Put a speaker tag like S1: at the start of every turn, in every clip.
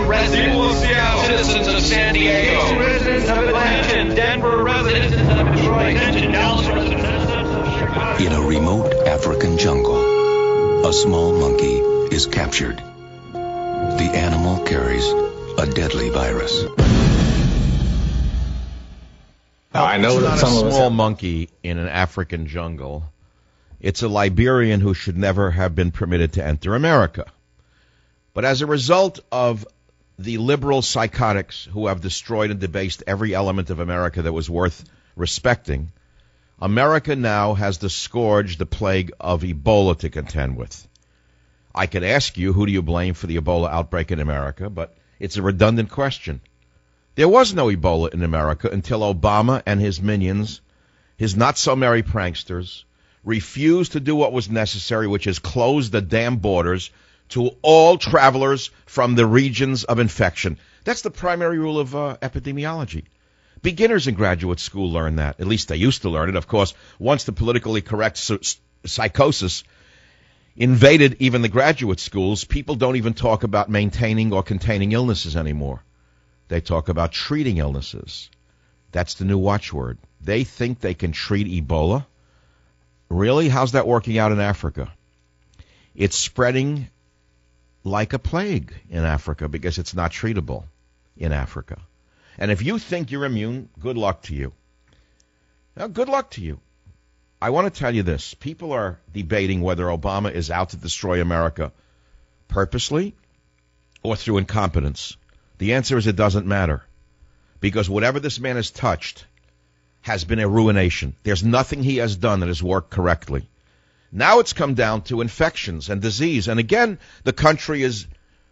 S1: residents, Seattle, citizens of San Diego, Houston residents of Atlanta, Denver residents of Detroit, Dallas residents of Chicago.
S2: In a remote African jungle, a small monkey is captured. The animal carries a deadly virus.
S3: Now, I know that
S4: it's
S3: some
S4: not
S3: of
S4: a
S3: us
S4: small
S3: have-
S4: monkey in an African jungle. It's a Liberian who should never have been permitted to enter America. But as a result of the liberal psychotics who have destroyed and debased every element of America that was worth respecting, America now has the scourge, the plague of Ebola to contend with. I could ask you, who do you blame for the Ebola outbreak in America? But it's a redundant question. There was no Ebola in America until Obama and his minions, his not-so-merry pranksters, refused to do what was necessary, which is close the damn borders to all travelers from the regions of infection. That's the primary rule of epidemiology. Beginners in graduate school learn that. At least they used to learn it. Of course, once the politically correct psychosis invaded even the graduate schools, people don't even talk about maintaining or containing illnesses anymore. They talk about treating illnesses. That's the new watchword. They think they can treat Ebola. Really? How's that working out in Africa? It's spreading like a plague in Africa because it's not treatable in Africa. And if you think you're immune, good luck to you. Now, good luck to you. I want to tell you this. People are debating whether Obama is out to destroy America purposely or through incompetence. The answer is it doesn't matter. Because whatever this man has touched has been a ruination. There's nothing he has done that has worked correctly. Now it's come down to infections and disease. And again, the country is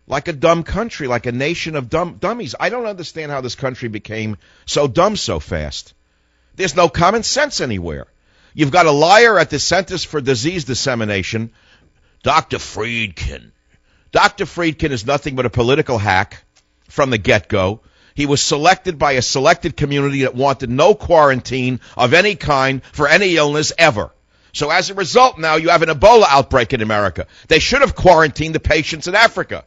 S4: like a dumb country, like a nation of dummies. I don't understand how this country became so dumb so fast. There's no common sense anywhere. You've got a liar at the Centers for Disease Dissemination, Dr. Friedkin. Dr. Friedkin is nothing but a political hack from the get-go. He was selected by a selected community that wanted no quarantine of any kind for any illness ever. So as a result, now you have an Ebola outbreak in America. They should have quarantined the patients in Africa.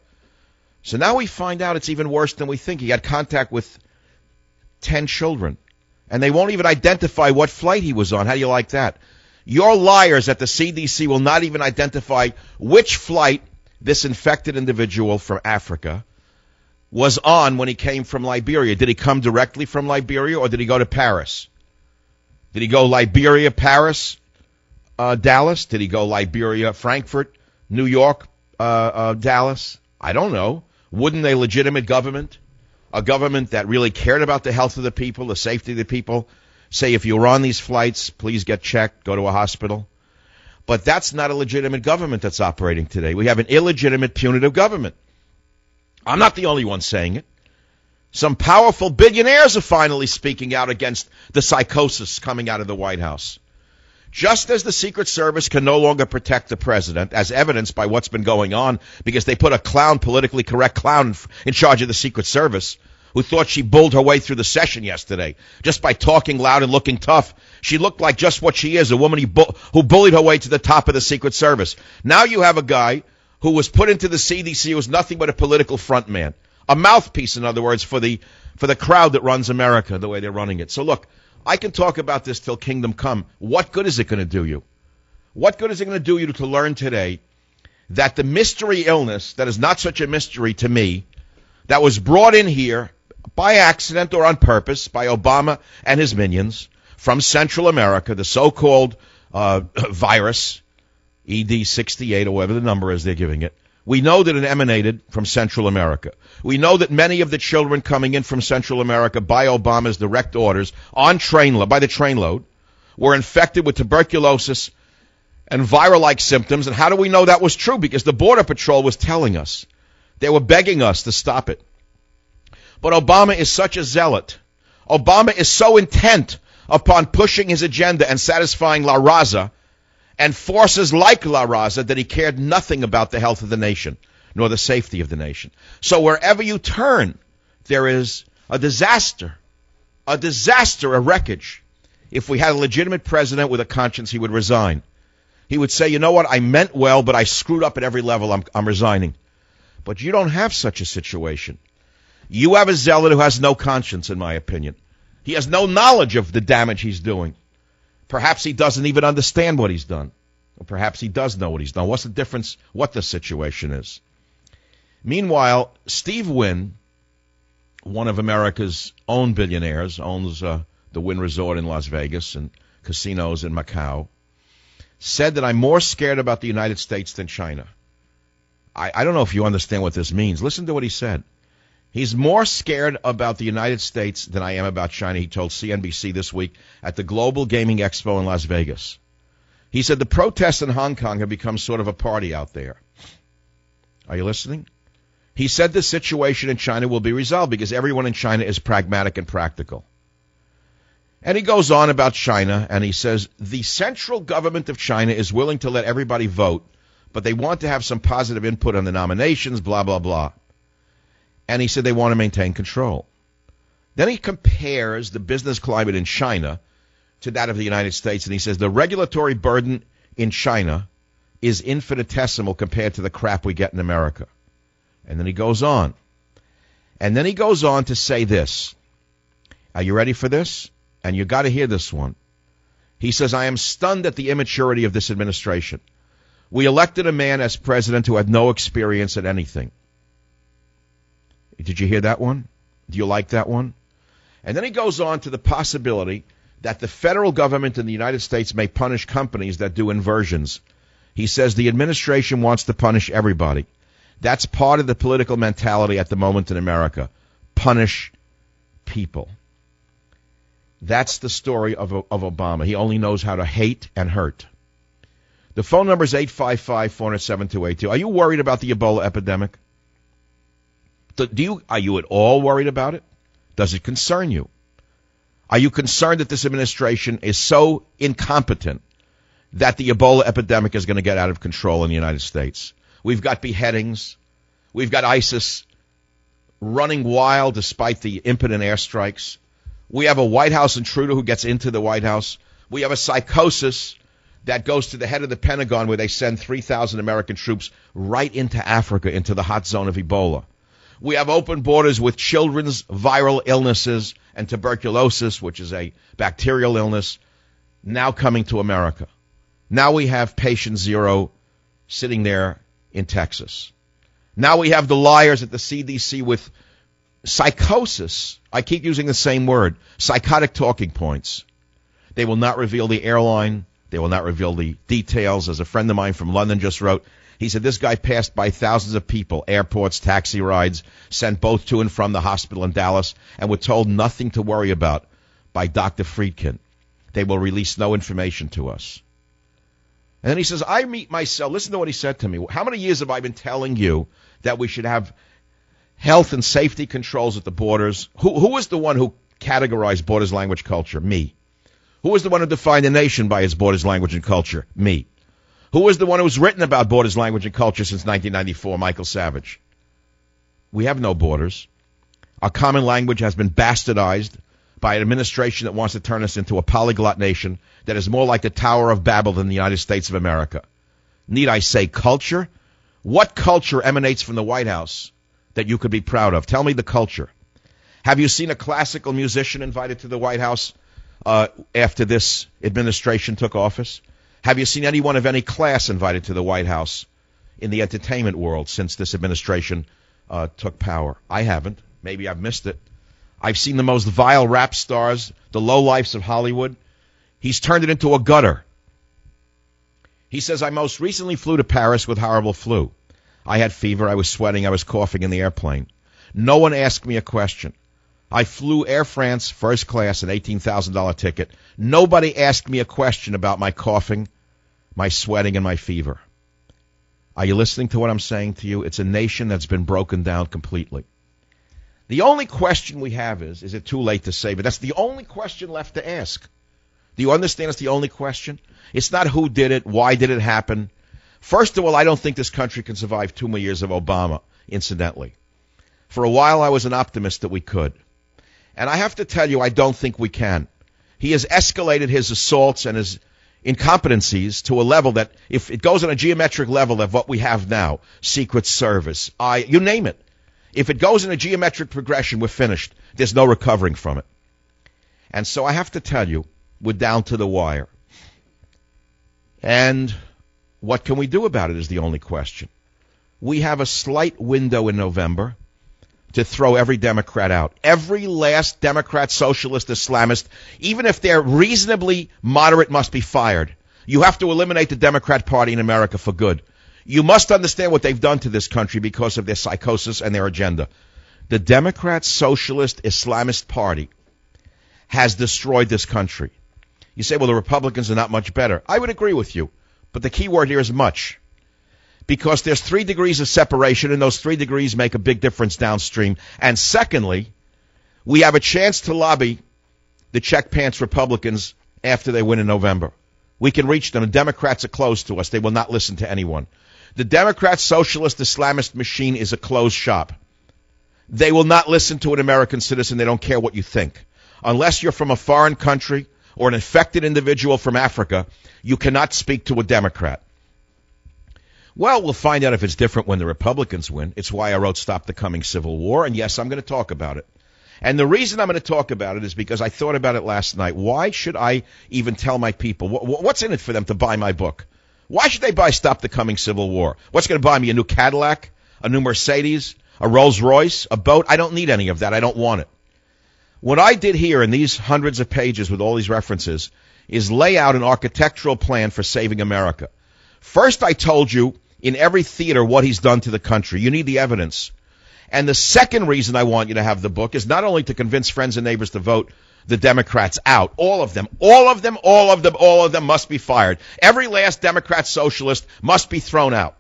S4: So now we find out it's even worse than we think. He had contact with 10 children. And they won't even identify what flight he was on. How do you like that? Your liars at the CDC will not even identify which flight this infected individual from Africa was on when he came from Liberia. Did he come directly from Liberia or did he go to Paris? Did he go Liberia, Paris, Dallas? Did he go Liberia, Frankfurt, New York, Dallas? I don't know. Wouldn't a legitimate government, a government that really cared about the health of the people, the safety of the people, say if you're on these flights, please get checked, go to a hospital? But that's not a legitimate government that's operating today. We have an illegitimate, punitive government. I'm not the only one saying it. Some powerful billionaires are finally speaking out against the psychosis coming out of the White House. Just as the Secret Service can no longer protect the president, as evidenced by what's been going on, because they put a clown, politically correct clown in charge of the Secret Service, who thought she bulled her way through the session yesterday. Just by talking loud and looking tough, she looked like just what she is, a woman who bullied her way to the top of the Secret Service. Now you have a guy who was put into the CDC who was nothing but a political front man. A mouthpiece, in other words, for the crowd that runs America the way they're running it. So look, I can talk about this till kingdom come. What good is it going to do you? What good is it going to do you to learn today that the mystery illness, that is not such a mystery to me, that was brought in here by accident or on purpose by Obama and his minions from Central America, the so-called virus, ED68 or whatever the number is they're giving it, we know that it emanated from Central America. We know that many of the children coming in from Central America by Obama's direct orders on by the trainload were infected with tuberculosis and viral-like symptoms. And how do we know that was true? Because the Border Patrol was telling us. They were begging us to stop it. But Obama is such a zealot. Obama is so intent upon pushing his agenda and satisfying La Raza and forces like La Raza that he cared nothing about the health of the nation, nor the safety of the nation. So wherever you turn, there is a disaster, a wreckage. If we had a legitimate president with a conscience, he would resign. He would say, you know what, I meant well, but I screwed up at every level, I'm resigning. But you don't have such a situation. You have a zealot who has no conscience, in my opinion. He has no knowledge of the damage he's doing. Perhaps he doesn't even understand what he's done. Or perhaps he does know what he's done. What's the difference what the situation is? Meanwhile, Steve Wynn, one of America's own billionaires, owns the Wynn Resort in Las Vegas and casinos in Macau, said that I'm more scared about the United States than China. I don't know if you understand what this means. Listen to what he said. He's more scared about the United States than I am about China, he told CNBC this week at the Global Gaming Expo in Las Vegas. He said the protests in Hong Kong have become sort of a party out there. Are you listening? He said the situation in China will be resolved because everyone in China is pragmatic and practical. And he goes on about China, and he says the central government of China is willing to let everybody vote, but they want to have some positive input on the nominations, blah, blah, blah. And he said they want to maintain control. Then he compares the business climate in China to that of the United States, and he says the regulatory burden in China is infinitesimal compared to the crap we get in America. And then he goes on. And then he goes on to say this. Are you ready for this? And you got to hear this one. He says, I am stunned at the immaturity of this administration. We elected a man as president who had no experience at anything. Did you hear that one? Do you like that one? And then he goes on to the possibility that the federal government in the United States may punish companies that do inversions. He says the administration wants to punish everybody. That's part of the political mentality at the moment in America. Punish people. That's the story of Obama. He only knows how to hate and hurt. The phone number is 855-400-7282. Are you worried about the Ebola epidemic? Are you at all worried about it? Does it concern you? Are you concerned that this administration is so incompetent that the Ebola epidemic is going to get out of control in the United States? We've got beheadings. We've got ISIS running wild despite the impotent airstrikes. We have a White House intruder who gets into the White House. We have a psychosis that goes to the head of the Pentagon where they send 3,000 American troops right into Africa, into the hot zone of Ebola. We have open borders with children's viral illnesses and tuberculosis, which is a bacterial illness, now coming to America. Now we have patient zero sitting there in Texas. Now we have the liars at the CDC with psychosis. I keep using the same word, psychotic talking points. They will not reveal the airline. They will not reveal the details. As a friend of mine from London just wrote, he said this guy passed by thousands of people, airports, taxi rides, sent both to and from the hospital in Dallas, and were told nothing to worry about by Dr. Friedkin. They will release no information to us. And then he says, I meet myself. Listen to what he said to me. How many years have I been telling you that we should have health and safety controls at the borders? Who was the one who categorized borders, language, culture? Me. Who was the one who defined a nation by its borders, language, and culture? Me. Who was the one who's written about borders, language, and culture since 1994? Michael Savage. We have no borders. Our common language has been bastardized by an administration that wants to turn us into a polyglot nation that is more like the Tower of Babel than the United States of America. Need I say culture? What culture emanates from the White House that you could be proud of? Tell me the culture. Have you seen a classical musician invited to the White House after this administration took office? Have you seen anyone of any class invited to the White House in the entertainment world since this administration took power? I haven't. Maybe I've missed it. I've seen the most vile rap stars, the lowlifes of Hollywood. He's turned it into a gutter. He says, I most recently flew to Paris with horrible flu. I had fever, I was sweating, I was coughing in the airplane. No one asked me a question. I flew Air France first class, an $18,000 ticket. Nobody asked me a question about my coughing, my sweating, and my fever. Are you listening to what I'm saying to you? It's a nation that's been broken down completely. The only question we have is it too late to save it? That's the only question left to ask. Do you understand it's the only question? It's not who did it, why did it happen. First of all, I don't think this country can survive 2 more years of Obama, incidentally. For a while, I was an optimist that we could. And I have to tell you, I don't think we can. He has escalated his assaults and his incompetencies to a level that, if it goes on a geometric level of what we have now, Secret Service, you name it. If it goes in a geometric progression, we're finished. There's no recovering from it. And so I have to tell you, we're down to the wire. And what can we do about it is the only question. We have a slight window in November to throw every Democrat out. Every last Democrat, socialist, Islamist, even if they're reasonably moderate, must be fired. You have to eliminate the Democrat Party in America for good. You must understand what they've done to this country because of their psychosis and their agenda. The Democrat, Socialist, Islamist Party has destroyed this country. You say, well, the Republicans are not much better. I would agree with you, but the key word here is much. Because there's 3 degrees of separation, and those 3 degrees make a big difference downstream. And secondly, we have a chance to lobby the check pants Republicans after they win in November. We can reach them. The Democrats are closed to us. They will not listen to anyone. The Democrat, Socialist, Islamist machine is a closed shop. They will not listen to an American citizen. They don't care what you think. Unless you're from a foreign country or an infected individual from Africa, you cannot speak to a Democrat. Well, we'll find out if it's different when the Republicans win. It's why I wrote Stop the Coming Civil War, and yes, I'm going to talk about it. And the reason I'm going to talk about it is because I thought about it last night. Why should I even tell my people? What's in it for them to buy my book? Why should they buy Stop the Coming Civil War? What's going to buy me, a new Cadillac, a new Mercedes, a Rolls Royce, a boat? I don't need any of that. I don't want it. What I did here in these hundreds of pages with all these references is lay out an architectural plan for saving America. First, I told you in every theater what he's done to the country. You need the evidence. And the second reason I want you to have the book is not only to convince friends and neighbors to vote the Democrats out. All of them must be fired. Every last Democrat socialist must be thrown out.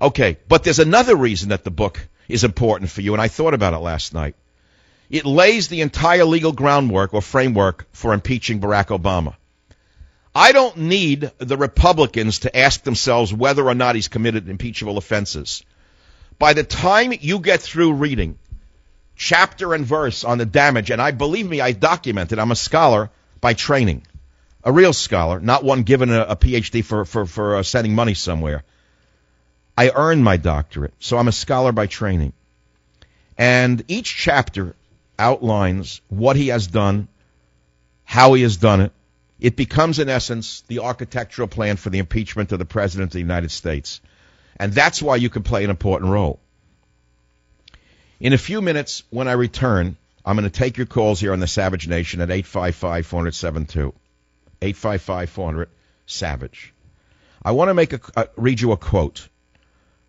S4: Okay, but there's another reason that the book is important for you, and I thought about it last night. It lays the entire legal groundwork or framework for impeaching Barack Obama. I don't need the Republicans to ask themselves whether or not he's committed impeachable offenses. By the time you get through reading chapter and verse on the damage, and believe me, I documented, I'm a scholar by training, a real scholar, not one given a PhD for sending money somewhere. I earned my doctorate, so I'm a scholar by training. And each chapter outlines what he has done, how he has done it. It becomes, in essence, the architectural plan for the impeachment of the President of the United States. And that's why you can play an important role. In a few minutes, when I return, I'm going to take your calls here on the Savage Nation at 855-400-72. 855-400-SAVAGE. I want to read you a quote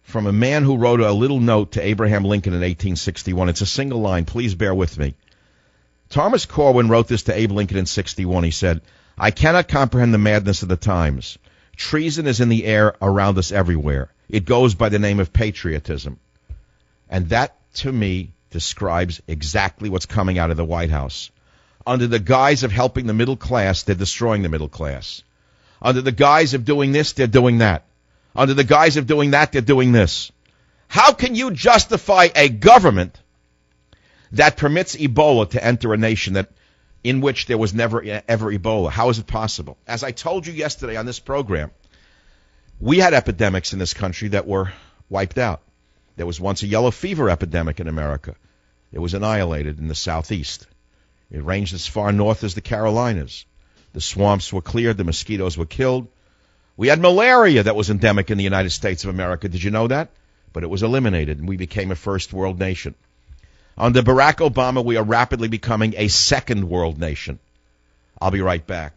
S4: from a man who wrote a little note to Abraham Lincoln in 1861. It's a single line. Please bear with me. Thomas Corwin wrote this to Abe Lincoln in 61. He said, I cannot comprehend the madness of the times. Treason is in the air around us everywhere. It goes by the name of patriotism. And that, to me, describes exactly what's coming out of the White House. Under the guise of helping the middle class, they're destroying the middle class. Under the guise of doing this, they're doing that. Under the guise of doing that, they're doing this. How can you justify a government that permits Ebola to enter a nation in which there was never, ever Ebola? How is it possible? As I told you yesterday on this program, we had epidemics in this country that were wiped out. There was once a yellow fever epidemic in America. It was annihilated in the southeast. It ranged as far north as the Carolinas. The swamps were cleared. The mosquitoes were killed. We had malaria that was endemic in the United States of America. Did you know that? But it was eliminated, and we became a first world nation. Under Barack Obama, we are rapidly becoming a second world nation. I'll be right back.